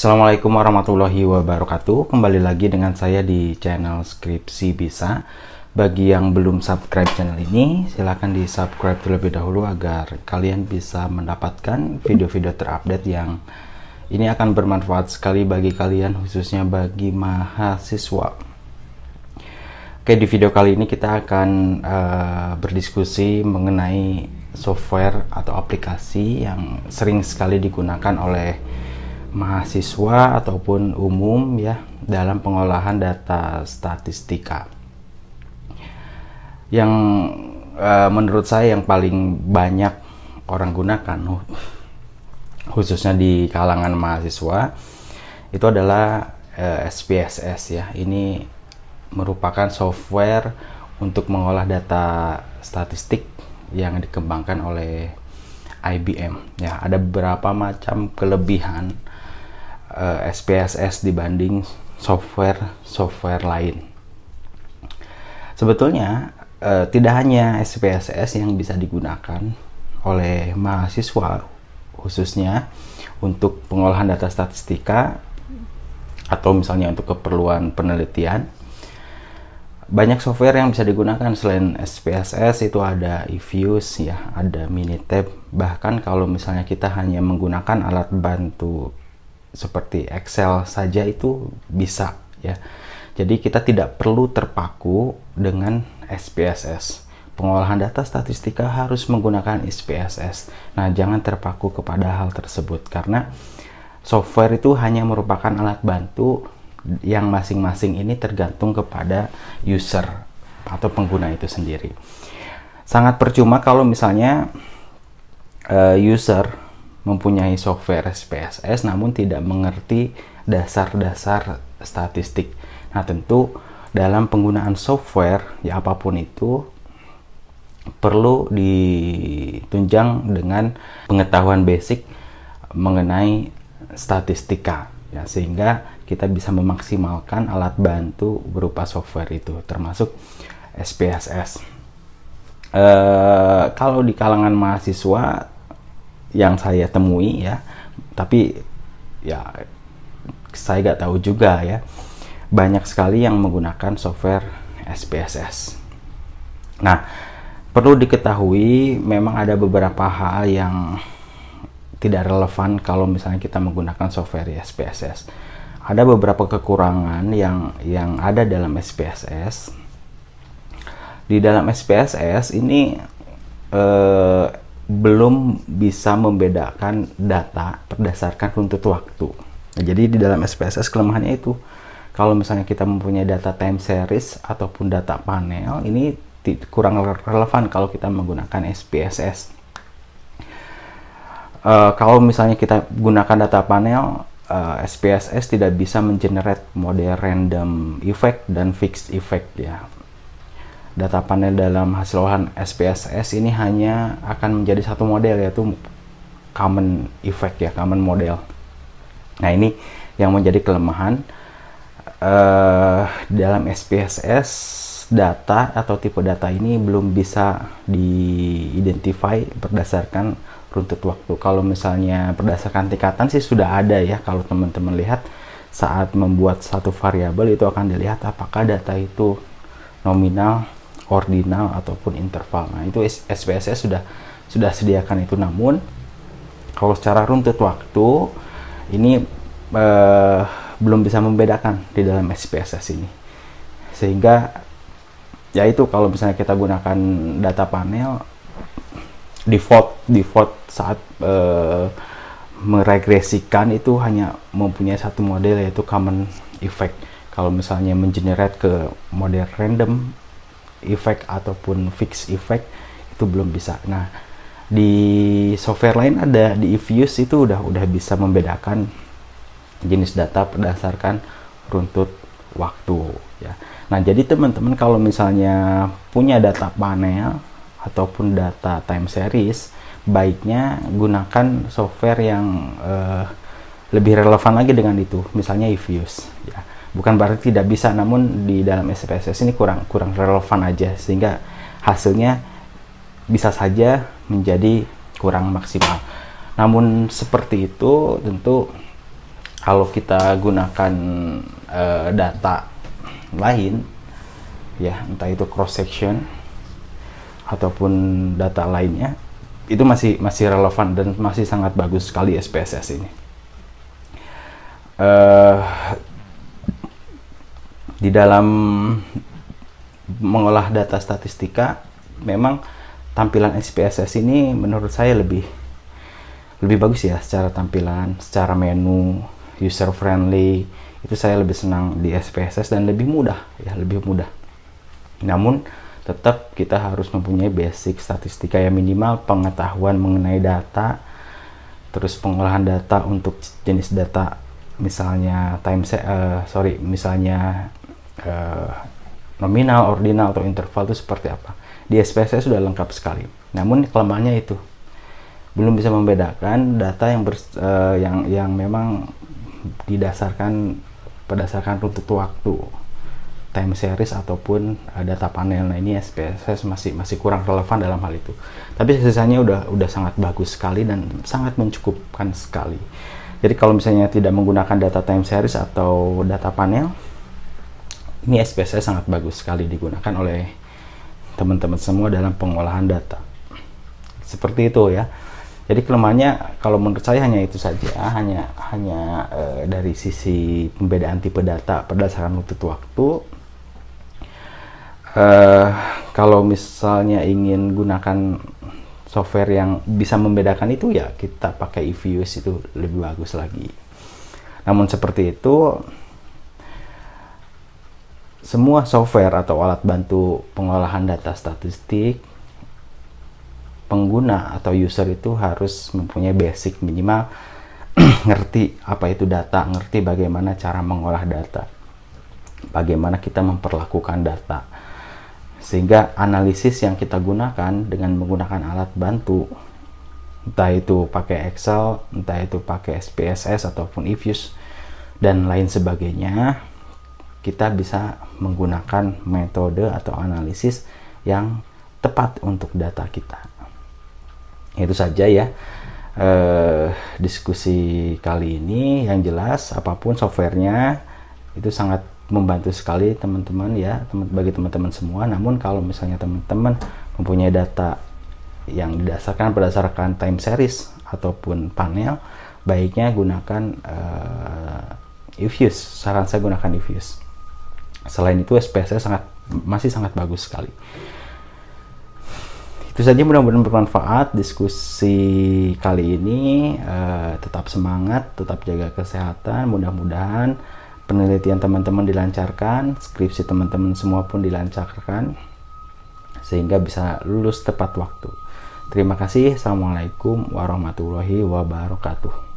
Assalamualaikum warahmatullahi wabarakatuh. Kembali lagi dengan saya di channel Skripsi Bisa. Bagi yang belum subscribe channel ini, silahkan di subscribe terlebih dahulu agar kalian bisa mendapatkan video-video terupdate yang ini akan bermanfaat sekali bagi kalian, khususnya bagi mahasiswa. Oke, di video kali ini kita akan berdiskusi mengenai software atau aplikasi yang sering sekali digunakan oleh mahasiswa ataupun umum ya dalam pengolahan data statistika. Yang menurut saya yang paling banyak orang gunakan, khususnya di kalangan mahasiswa, itu adalah SPSS ya. Ini merupakan software untuk mengolah data statistik yang dikembangkan oleh IBM ya. Ada beberapa macam kelebihan SPSS dibanding software lain. Sebetulnya tidak hanya SPSS yang bisa digunakan oleh mahasiswa, khususnya untuk pengolahan data statistika atau misalnya untuk keperluan penelitian. Banyak software yang bisa digunakan selain SPSS, itu ada eViews ya, ada Minitab. Bahkan kalau misalnya kita hanya menggunakan alat bantu seperti Excel saja itu bisa ya. Jadi kita tidak perlu terpaku dengan SPSS. Pengolahan data statistika harus menggunakan SPSS. Nah, jangan terpaku kepada hal tersebut karena software itu hanya merupakan alat bantu yang masing-masing ini tergantung kepada user atau pengguna itu sendiri. Sangat percuma kalau misalnya user mempunyai software SPSS namun tidak mengerti dasar-dasar statistik. Nah, tentu dalam penggunaan software ya apapun itu perlu ditunjang dengan pengetahuan basic mengenai statistika ya, sehingga kita bisa memaksimalkan alat bantu berupa software itu termasuk SPSS. Kalau di kalangan mahasiswa yang saya temui ya, tapi ya saya nggak tahu juga ya, banyak sekali yang menggunakan software SPSS. Nah, perlu diketahui memang ada beberapa hal yang tidak relevan kalau misalnya kita menggunakan software SPSS. Ada beberapa kekurangan yang ada dalam SPSS. Di dalam SPSS ini belum bisa membedakan data berdasarkan runtut waktu. Nah, jadi di dalam SPSS kelemahannya itu, kalau misalnya kita mempunyai data time series ataupun data panel, ini kurang relevan kalau kita menggunakan SPSS. Kalau misalnya kita gunakan data panel, SPSS tidak bisa mengenerate model random effect dan fixed effect ya. Data panel dalam hasil olahan SPSS ini hanya akan menjadi satu model, yaitu common effect ya, common model. Nah, ini yang menjadi kelemahan dalam SPSS. Data atau tipe data ini belum bisa di-identify berdasarkan runtut waktu. Kalau misalnya berdasarkan tingkatan sih sudah ada ya. Kalau teman-teman lihat saat membuat satu variabel itu akan dilihat apakah data itu nominal, ordinal ataupun interval. Nah, itu SPSS sudah sediakan itu. Namun kalau secara runtut waktu ini belum bisa membedakan di dalam SPSS ini. Sehingga ya itu, kalau misalnya kita gunakan data panel, default saat meregresikan itu hanya mempunyai satu model, yaitu common effect. Kalau misalnya mengenerate ke model random effect ataupun fixed effect itu belum bisa. Nah, di software lain ada, di eViews itu udah bisa membedakan jenis data berdasarkan runtut waktu ya. Nah, jadi teman-teman kalau misalnya punya data panel ataupun data time series, baiknya gunakan software yang lebih relevan lagi dengan itu, misalnya eViews ya. Bukan berarti tidak bisa, namun di dalam SPSS ini kurang relevan aja, sehingga hasilnya bisa saja menjadi kurang maksimal. Namun seperti itu tentu Kalau kita gunakan data lain, ya entah itu cross section ataupun data lainnya, itu masih relevan dan masih sangat bagus sekali SPSS ini. Di dalam mengolah data statistika, memang tampilan SPSS ini menurut saya lebih bagus ya, secara tampilan, secara menu, user friendly. Itu saya lebih senang di SPSS dan lebih mudah ya, lebih mudah. Namun tetap kita harus mempunyai basic statistika ya, minimal pengetahuan mengenai data, terus pengolahan data untuk jenis data, misalnya misalnya nominal, ordinal, atau interval itu seperti apa. Di SPSS sudah lengkap sekali. Namun kelemahannya itu belum bisa membedakan data yang memang berdasarkan runtut waktu, time series ataupun data panel. Nah, ini SPSS masih kurang relevan dalam hal itu. Tapi sisanya udah sangat bagus sekali dan sangat mencukupkan sekali. Jadi kalau misalnya tidak menggunakan data time series atau data panel, ini SPSS sangat bagus sekali digunakan oleh teman-teman semua dalam pengolahan data. Seperti itu ya. Jadi kelemahannya kalau menurut saya hanya itu saja, hanya dari sisi pembedaan tipe data berdasarkan runtut waktu. Kalau misalnya ingin gunakan software yang bisa membedakan itu, ya kita pakai eViews, itu lebih bagus lagi. Namun seperti itu, semua software atau alat bantu pengolahan data statistik, pengguna atau user itu harus mempunyai basic minimal ngerti apa itu data, ngerti bagaimana cara mengolah data, bagaimana kita memperlakukan data, sehingga analisis yang kita gunakan dengan menggunakan alat bantu, entah itu pakai Excel, entah itu pakai SPSS ataupun eViews dan lain sebagainya, kita bisa menggunakan metode atau analisis yang tepat untuk data kita. Itu saja ya diskusi kali ini. Yang jelas, apapun softwarenya itu sangat membantu sekali teman-teman ya, bagi teman-teman semua. Namun kalau misalnya teman-teman mempunyai data yang berdasarkan time series ataupun panel, baiknya gunakan eViews. Saran saya gunakan eViews. Selain itu, SPSS masih sangat bagus sekali. Itu saja, mudah-mudahan bermanfaat diskusi kali ini. Tetap semangat, tetap jaga kesehatan. Mudah-mudahan penelitian teman-teman dilancarkan, skripsi teman-teman semua pun dilancarkan, sehingga bisa lulus tepat waktu. Terima kasih. Assalamualaikum warahmatullahi wabarakatuh.